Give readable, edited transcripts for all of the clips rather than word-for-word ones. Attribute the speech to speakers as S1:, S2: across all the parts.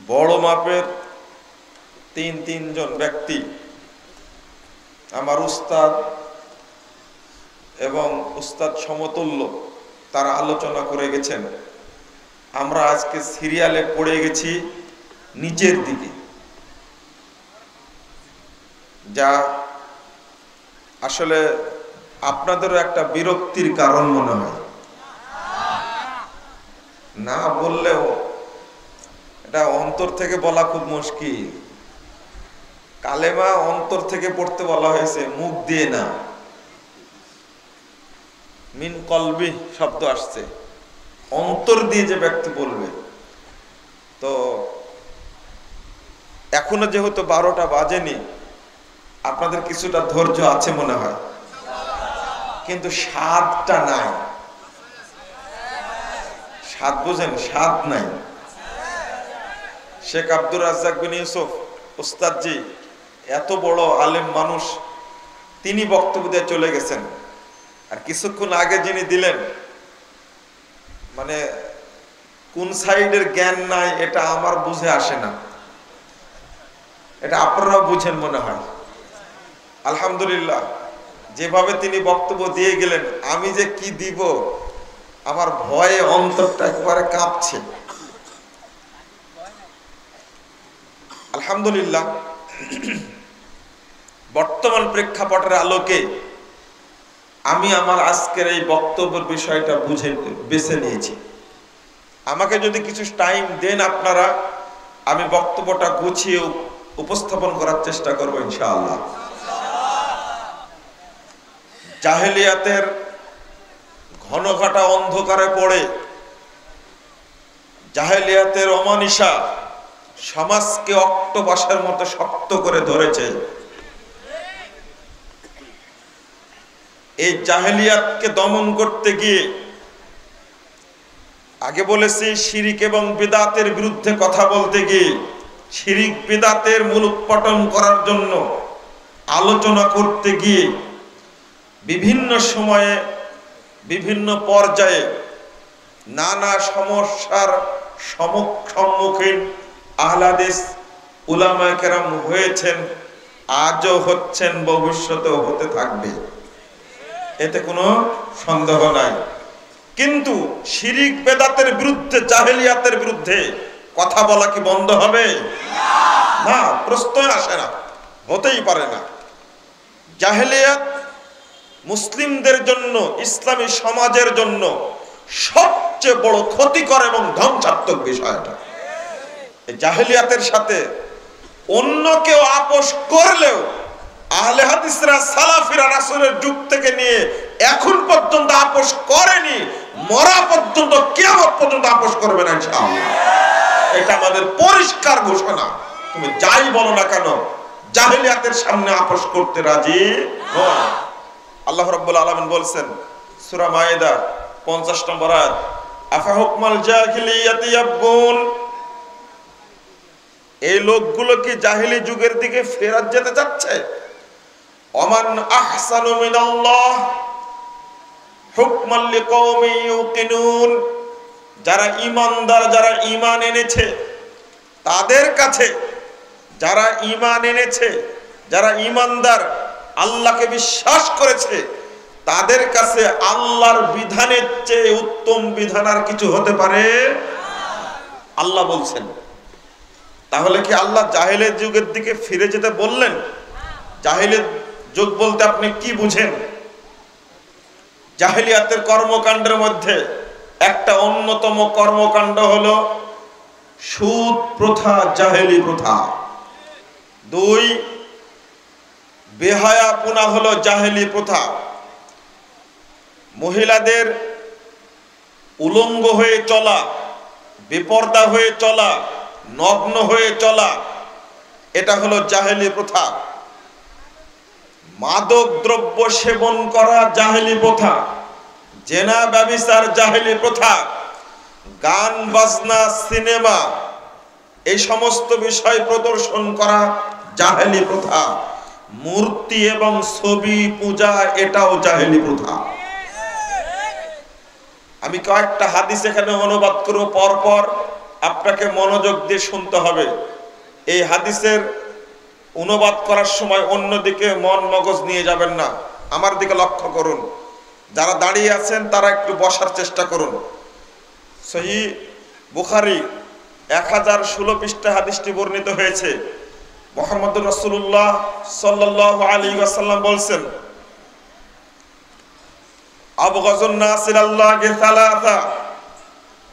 S1: বড় মাপের তিনজন ব্যক্তি আমার উস্তাদ এবং উস্তাদ সমতুল্য, তারা আলোচনা করে গেছেন। আমরা আজকে সিরিয়ালে পড়ে গেছি নিচের দিকে, যা আসলে আপনাদেরও একটা বিরক্তির কারণ মনে হয়। না বললেও এটা অন্তর থেকে বলা খুব মুশকিল। কালেমা অন্তর থেকে পড়তে বলা হয়েছে, মুখ দিয়ে না। মিন কলবি শব্দ আসছে, অন্তর দিয়ে যে ব্যক্তি বলবে। তো এখনো যেহেতু 12টা বাজেনি, আপনাদের কিছুটা ধৈর্য আছে মনে হয়, কিন্তু স্বাদটা নাই। স্বাদ বুঝেন? স্বাদ নাই। শেখ আব্দুর রাজ্জাক বিন ইউসুফ উস্তাদজি এত বড় আলেম মানুষ, তিনি বক্তব্য দিয়ে চলে গেছেন। আর কিছুক্ষণ আগে যিনি দিলেন, মানে কোন সাইডের জ্ঞান নাই এটা আমার বুঝে আসে না, এটা আপনারাও বুঝেন মনে হয়। আলহামদুলিল্লাহ, যেভাবে তিনি বক্তব্য দিয়ে গেলেন, আমি যে কি দিব আমার ভয়ে অন্তরটা একবারে কাঁপছে। আলহামদুলিল্লাহ, বর্তমান প্রেক্ষাপটের আলোকে আমি আমার আজকের এই বক্তব্যের বিষয়টা বেছে নিয়েছি। আমাকে যদি কিছু টাইম দেন আপনারা, আমি বক্তব্যটা গুছিয়ে উপস্থাপন করার চেষ্টা করব ইনশাআল্লাহ। জাহেলিয়াতের ঘনঘটা অন্ধকারে পড়ে জাহেলিয়াতের অমানিসা সমাজকে অক্টোপাসের মতো শক্ত করে ধরেছে। এই জাহেলিয়াতকে দমন করতে গিয়ে, আগে বলেছি শিরিক এবং বিদআতের বিরুদ্ধে কথা বলতে গিয়ে, শিরিক বিদআতের মূলোৎপাটন করার জন্য আলোচনা করতে গিয়ে বিভিন্ন সময়ে বিভিন্ন পর্যায়ে নানা সমস্যার সম্মুখীন আহলে হাদিস উলামায়ে কেরাম হয়েছেন, আজও হচ্ছেন, ভবিষ্যতেও হতে থাকবে, এতে কোনো সন্দেহ নাই। কিন্তু শিরিক বেদাতের বিরুদ্ধে, জাহেলিয়াতের বিরুদ্ধে কথা বলা কি বন্ধ হবে? না, প্রশ্নই আসে না, হতেই পারে না। জাহেলিয়াত মুসলিমদের জন্য, ইসলামী সমাজের জন্য সবচেয়ে বড় ক্ষতিকর এবং ধ্বংসাত্মক বিষয়টা। এই জাহেলিয়াতের সাথে অন্য কেউ আপোষ করলেও আহলে হাদিসরা, সালাফিরা রাসূলের যুগ থেকে নিয়ে এখন পর্যন্ত আপোষ করেনি, মরা পর্যন্ত, কিয়ামত পর্যন্ত আপোষ করবে না ইনশাআল্লাহ। এটা আমাদের পরিষ্কার ঘোষণা। তুমি যাই বলো না কেন, জাহেলিয়াতের সামনে আপোষ করতে রাজি নয়। আল্লাহ রাব্বুল আলামিন বলছেন সূরা মায়েদা 50 নম্বর আয়াত, আফা হুকমাল জাহিলিয়াতি ইয়াবগুন, এই লোকগুলো কি জাহেলি যুগের দিকে ফেরত যেতে চাচ্ছে? ওমান আহসানু মিনাল্লাহ হুকমান লিকওমি ইউকিনুন, যারা ঈমানদার, যারা ঈমান এনেছে তাদের কাছে, যারা ঈমান এনেছে, যারা ঈমানদার, আল্লাহকে বিশ্বাস করেছে, তাদের কাছে আল্লাহর বিধানের চেয়ে উত্তম বিধান আর কিছু হতে পারে? আল্লাহ বলছেন। তাহলে কি আল্লাহ জাহেলিয়াত যুগের দিকে ফিরে যেতে বললেন? জাহেলিয়াত যুগ বলতে আপনি কি বুঝেন? জাহেলিয়াতের কর্মকাণ্ডের মধ্যে একটা অন্যতম কর্মকাণ্ড হলো সুদ প্রথা, জাহেলি প্রথা। 2, বেহায়াপনা হলো জাহেলি প্রথা। মহিলাদের উলঙ্গ হয়ে চলা, বেপর্দা হয়ে চলা, নগ্ন হয়ে চলা, এটা হলো জাহেলি প্রথা। মাদক দ্রব্য সেবন করা জাহেলি প্রথা, জেনা ব্যভিচার জাহেলি প্রথা, গান বাজনা, সিনেমা, এই সমস্ত বিষয় প্রদর্শন করা জাহেলি প্রথা। মূর্তি এবং ছবি পূজা, এটাও জাহেলি প্রথা। আমি কয়েকটা হাদিস এখানে অনুবাদ করব পরপর, আপনাকে মনোযোগ দিয়ে শুনতে হবে। এই হাদিসের অনুবাদ করার সময় অন্যদিকে মন মগজ নিয়ে যাবেন না, আমার দিকে লক্ষ্য করুন। যারা দাঁড়িয়ে আছেন তারা একটু বসার চেষ্টা করুন। সহিহ বুখারী 1016 পৃষ্ঠা হাদিসটি বর্ণিত হয়েছে। মুহাম্মদুর রাসূলুল্লাহ সাল্লাল্লাহু আলাইহি ওয়াসাল্লাম বলছেন, আবগাযুন নাসি ইলাল্লাহি সালাসা,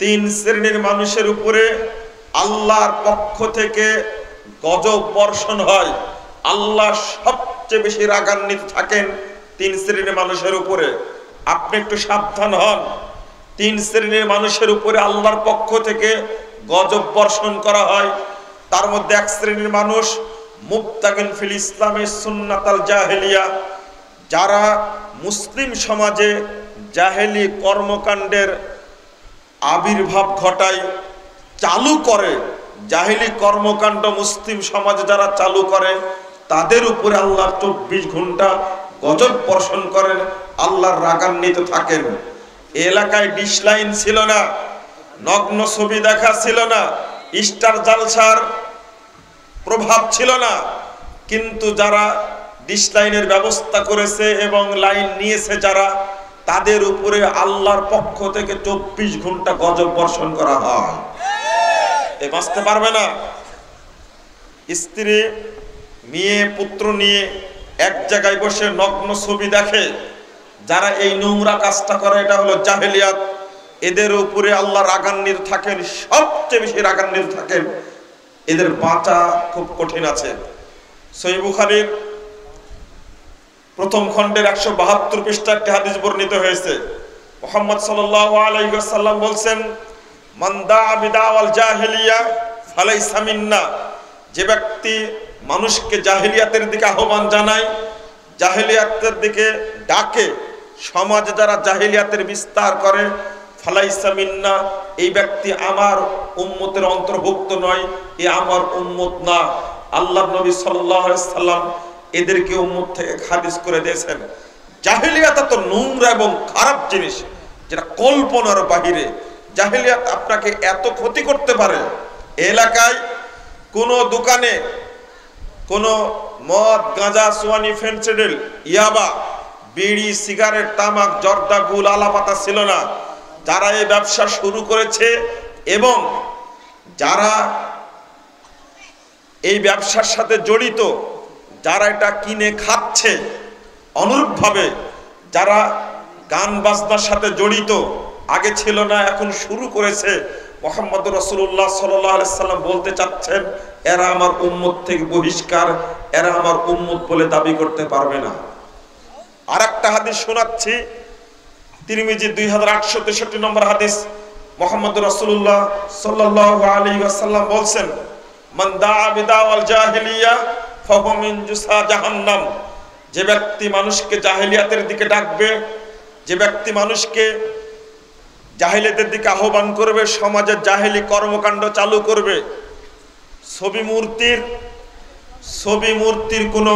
S1: তিন শ্রেণীর মানুষের উপরে আল্লাহর পক্ষ থেকে গজব বর্ষণ হয়। আল্লাহ সবচেয়ে বেশি রাগান্বিত থাকেন তিন শ্রেণীর মানুষের উপরে। আপনি একটু সাবধান হন। তিন শ্রেণীর মানুষের উপরে আল্লাহর পক্ষ থেকে গজব বর্ষণ করা হয়। তার মধ্যে এক শ্রেণীর মানুষ মুবতাগিন ফিল ইসলামে সুন্নাতাল জাহেলিয়া, যারা মুসলিম সমাজে জাহেলি কর্মকাণ্ডের আবির্ভাব ঘটায়, চালু করে। জাহেলি কর্মকাণ্ড মুসলিম সমাজে যারা চালু করে তাদের উপরে আল্লাহ 24 ঘন্টা গজব বর্ষণ করেন, আল্লাহর রাগান্বিত থাকেন। এলাকায় ডিশ লাইন ছিল না, নগ্ন ছবি দেখা ছিল না, স্টার জালসার প্রভাব ছিল না, কিন্তু যারা ডিশ লাইনের ব্যবস্থা করেছে এবং লাইন নিয়েছে যারা, তাদের উপরে আল্লাহর পক্ষ থেকে 24 ঘন্টা গজব বর্ষণ করা হয়। এ বাঁচতে পারবে না। স্ত্রী মেয়ে পুত্র নিয়ে এক জায়গায় বসে নগ্ন ছবি দেখে, যারা এই নোংরা কাজটা করে এটা হলো জাহেলিয়াত। এদের উপরে আল্লাহ রাগান্বিত থাকেন, সবচেয়ে বেশি রাগান্বিত থাকেন। এদের বাঁচা খুব কঠিন আছে। সহিহ বুখারীর প্রথম খণ্ডের 172 পৃষ্ঠা একটি হাদিস বর্ণিত হয়েছে। মুহাম্মদ সাল্লাল্লাহু আলাইহি ওয়াসাল্লাম বলছেন, মান দাআ বিদাওয়াল জাহেলিয়া ফালাইসা মিন্না, যে ব্যক্তি মানুষকে জাহেলিয়াতের দিকে আহ্বান জানায়, জাহেলিয়াতের দিকে ডাকে, সমাজে যারা জাহেলিয়াতের বিস্তার করে, ফালাইসা মিন্না, এই ব্যক্তি আমার উম্মতের অন্তর্ভুক্ত নয়, এ আমার উম্মত না। আল্লাহর নবী সাল্লাল্লাহু আলাইহি ওয়াসাল্লাম এদেরকে উম্মত থেকে খারিজ করে দিয়েছেন। জাহেলিয়াত তো নোংরা এবং খারাপ জিনিস, যেটা কল্পনার বাহিরে। জাহেলিয়াত আপনাকে এত ক্ষতি করতে পারে। এলাকায় কোনো দোকানে কোনো মদ, গাঁজা, সোয়ানি, ফেন্সিডিল, ইয়াবা, বিড়ি, সিগারেট, তামাক, জর্দা, গুল, আলাপাতা ছিল না। যারা এই ব্যবসা শুরু করেছে এবং যারা এই ব্যবসার সাথে জড়িত, যারা এটা কিনে খাচ্ছে, অনুরূপভাবে যারা গান বাজনার সাথে জড়িত, আগে ছিল না এখন শুরু করেছে, মুহাম্মদুর রাসূলুল্লাহ সাল্লাল্লাহু আলাইহি সাল্লাম বলতে চাচ্ছেন এরা আমার উম্মত থেকে বহিষ্কার, এরা আমার উম্মত বলে দাবি করতে পারবে না। আরেকটা হাদিস শোনাচ্ছি, তিরমিজি 2863 নম্বর হাদিস। মুহাম্মদুর রাসূলুল্লাহ সাল্লাল্লাহু আলাইহি ওয়াসাল্লাম বলছেন, মান দাআ বিদাওয়াল জাহেলিয়া ফাহুয়া মিন জুসা জাহান্নাম, যে ব্যক্তি মানুষকে জাহেলিয়াতের দিকে ডাকবে, যে ব্যক্তি মানুষকে জাহেলিয়াতের দিকে আহ্বান করবে, সমাজে জাহেলি কর্মকাণ্ড চালু করবে। ছবি মূর্তির কোনো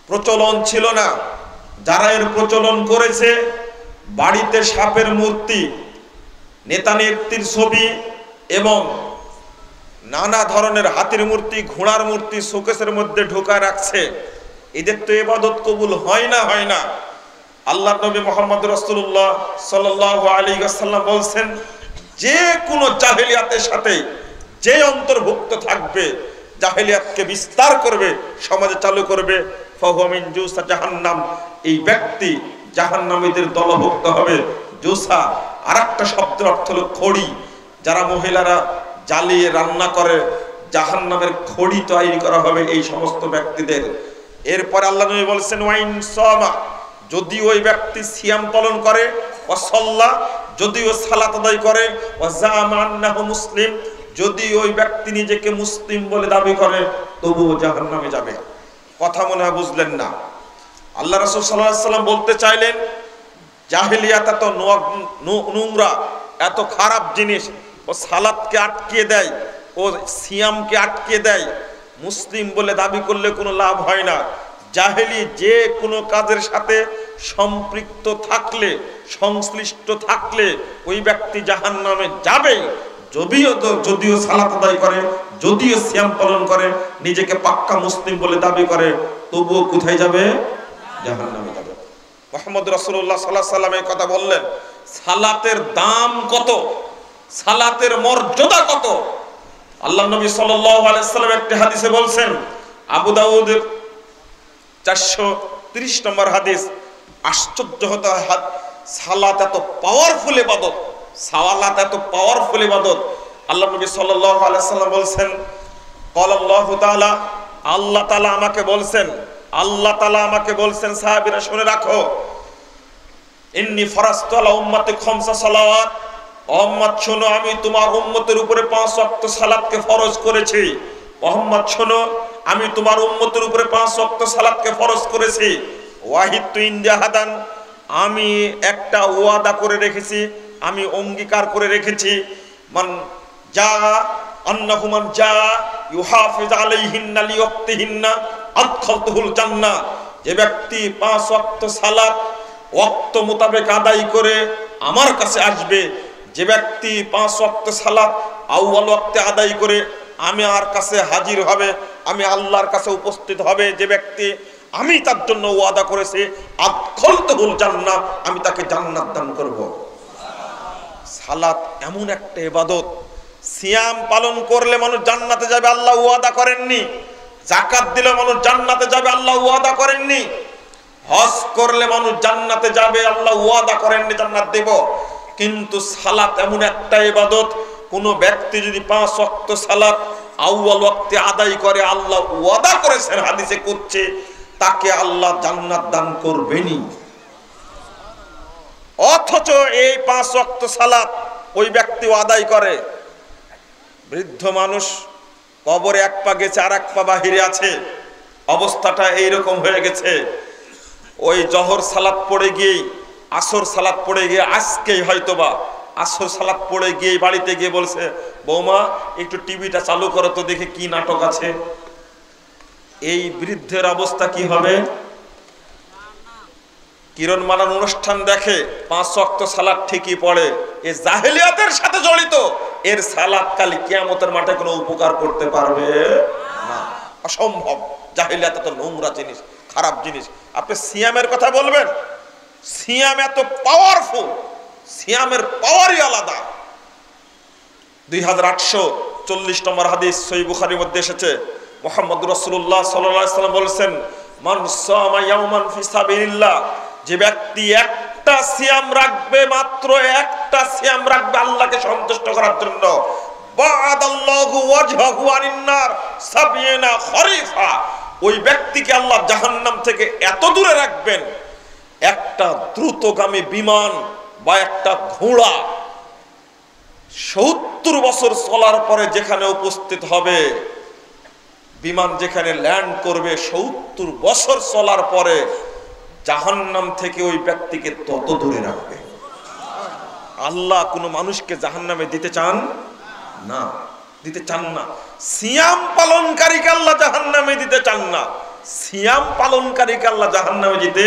S1: প্রচলন ছিল না। যারা এর প্রচলন করেছে, বাড়িতে সাপের মূর্তি, নেতা নেত্রীর ছবি এবং নানা ধরনের হাতির মূর্তি, ঘোড়ার মূর্তি শোকেসের মধ্যে ঢোকায় রাখছে। এদের তো ইবাদত কবুল হয় না। আল্লাহর নবী মুহাম্মদ রাসূলুল্লাহ সাল্লাল্লাহু আলাইহি ওয়াসাল্লাম বলছেন, যে কোনো জাহেলিয়াতের সাথে যে অন্তর্ভুক্ত থাকবে, জাহেলিয়াতকে বিস্তার করবে, সমাজে চালু করবে, ফাহুয়া মিন জুসা জাহান্নাম, এই ব্যক্তি জাহান্নামীদের দলভুক্ত হবে। জুসা আরেকটা শব্দের অর্থ হলো খড়ি। যারা মহিলারা জ্বালিয়ে রান্না করে, জাহান্নামের খড়ি তৈরি করা হবে এই সমস্ত ব্যক্তিদের। এরপর আল্লাহ নবী বলেছেন, ওয়াইন সামা, যদি ওই ব্যক্তি সিয়াম পালন করে, ওয়াসাল্লা, যদি ও সালাত আদায় করে, ওয়াজামা আন্নাহু মুসলিম, যদি ওই ব্যক্তি নিজেকে মুসলিম বলে দাবি করে, তবুও জাহান্নামে যাবে। কথা মনে হয় বুঝলেন না। আল্লাহ রাসূল সাল্লাল্লাহু আলাইহি ওয়াসাল্লাম বলতে চাইলেন, জাহেলিয়াত এত নোংরা, এত খারাপ জিনিস, ও সালাতকে আটকিয়ে দেয়, ও সিয়ামকে আটকিয়ে দেয়। মুসলিম বলে দাবি করলে কোনো লাভ হয় না। জাহেলি যে কোনো কাজের সাথে সম্পৃক্ত থাকলে, সংশ্লিষ্ট থাকলে ওই ব্যক্তি জাহান্নামে যাবে। যদিও সালাত আদায় করে, যদিও সিয়াম পালন করে, নিজেকে পাক্কা মুসলিম বলে দাবি করে, তবুও কোথায় যাবে? জাহান্নামে যাবে। মুহাম্মদ রাসূলুল্লাহ সাল্লাল্লাহু আলাইহি ওয়াসাল্লাম এই কথা বললেন। সালাতের দাম কত, সালাতের মর্যাদা কত, আল্লাহ নবী সাল্লাল্লাহু আলাইহি ওয়াসাল্লাম একটি হাদিসে বলছেন, আবু দাউদের 430 নম্বর হাদিস। আশ্চর্য হতে হয়, সালাত এত পাওয়ারফুল ইবাদত, সালাত এত পাওয়ারফুল ইবাদত। আল্লাহ নবী সাল্লাল্লাহু আলাইহি ওয়াসাল্লাম বলছেন, ক্বাল আল্লাহু তাআলা, আল্লাহ তাআলা আমাকে বলছেন, আল্লাহ তাআলা আমাকে বলছেন, সাহাবীরা শুনে রাখো, ইন্নী ফারাজতু আলা উম্মতি খামসা সালাওয়াত, মুহাম্মদ শোনো, আমি তোমার উম্মতের উপরে 5 ওয়াক্ত সালাতকে ফরজ করেছি। মুহাম্মদ শোনো, আমি তোমার উম্মতের উপরে 5 ওয়াক্ত সালাতকে ফরজ করেছি। ওয়াহিদতু ইনজাহাদান, আমি একটা ওয়াদা করে রেখেছি, আমি অঙ্গীকার করে রেখেছি, মান যা আন্নাহু মান যা ইউহাফিজ আলাইহিন্না লিওয়াক্তিহিন্না আদখালতুহুল জান্নাহ, যে ব্যক্তি 5 ওয়াক্ত সালাত ওয়াক্ত মোতাবেক আদায় করে আমার কাছে আসবে, যে ব্যক্তি 5 ওয়াক্ত সালাত আউয়াল ওয়াক্তে আদায় করে আমি আর কাছে হাজির হবে, আমি আল্লাহর কাছে উপস্থিত হবে, যে ব্যক্তি আমি তার জন্য ওয়াদা করেছি, আদখালতুহুল জান্নাহ, আমি তাকে জান্নাত দান করব। সালাত এমন একটা ইবাদত, সিয়াম পালন করলে মানুষ জান্নাতে যাবে, আল্লাহ ওয়াদা করেননি। যাকাত দিলে মানুষ জান্নাতে যাবে, আল্লাহ ওয়াদা করেননি। হজ করলে মানুষ জান্নাতে যাবে, আল্লাহ ওয়াদা করেননি জান্নাত দেব। কিন্তু সালাত এমন একটা ইবাদত, কোন ব্যক্তি যদি 5 ওয়াক্ত সালাত আউয়াল ওয়াক্তে আদায় করে, আল্লাহ ওয়াদা করেছেন, হাদিসে করছে, তাকে আল্লাহ জান্নাত দান করবেনই। অথচ এই 5 ওয়াক্ত সালাত ওই ব্যক্তি আদায় করে, বৃদ্ধ মানুষ কবরে এক পা গেছে আর এক পা বাহিরে আছে, অবস্থাটা এইরকম হয়ে গেছে। ওই জহর সালাত পড়ে গিয়ে, আসর সালাত পড়ে গিয়ে, আজকেই হয়তোবা আসর সালাত পড়ে গিয়ে বাড়িতে গিয়ে বলছে, বৌমা একটু টিভিটা চালু করো তো, দেখে কি নাটক আছে। এই বৃদ্ধের অবস্থা কি হবে? কিরণ মানান অনুষ্ঠান দেখে, 5 ওয়াক্ত সালাত ঠিকই পড়ে, এ জাহেলিয়াতের সাথে জড়িত, এর সালাত কাল কিয়ামতের মাঠে কোনো উপকার করতে পারবে না, অসম্ভব। জাহেলিয়াত তো নোংরা জিনিস, খারাপ জিনিস। আপনি সিয়ামের কথা বলবেন, সিয়াম এত পাওয়ারফুল, সিয়ামের পাওয়ারই আলাদা। 2840 নম্বর হাদিস সহিহ বুখারীর মধ্যে এসেছে, মুহাম্মদ রাসূলুল্লাহ সাল্লাল্লাহু আলাইহি ওয়াসাল্লাম বলেছেন, মান সামা ইয়াওমান ফি সাবিলিল্লাহ, যে ব্যক্তি একটা সিয়াম রাখবে, মাত্র একটা সিয়াম রাখবে আল্লাহকে সন্তুষ্ট করার জন্য, বা'দাল্লাহু ওয়াজহাহু আনিন নার 70 খরিফা, ওই ব্যক্তিকে আল্লাহ জাহান্নাম থেকে এত দূরে রাখবেন, একটা দ্রুতগামী বিমান বা একটা ঘোড়া 70 বছর চলার পরে যেখানে উপস্থিত হবে, বিমান যেখানে ল্যান্ড করবে, 70 বছর চলার পরে জাহান্নাম থেকে ওই ব্যক্তিকে তত দূরে রাখবে। আল্লাহ কোন মানুষকে জাহান্নামে দিতে চান না, দিতে চান না। সিয়াম পালনকারীকে আল্লাহ জাহান্নামে দিতে চান না, সিয়াম পালনকারীকে আল্লাহ জাহান্নামে দিতে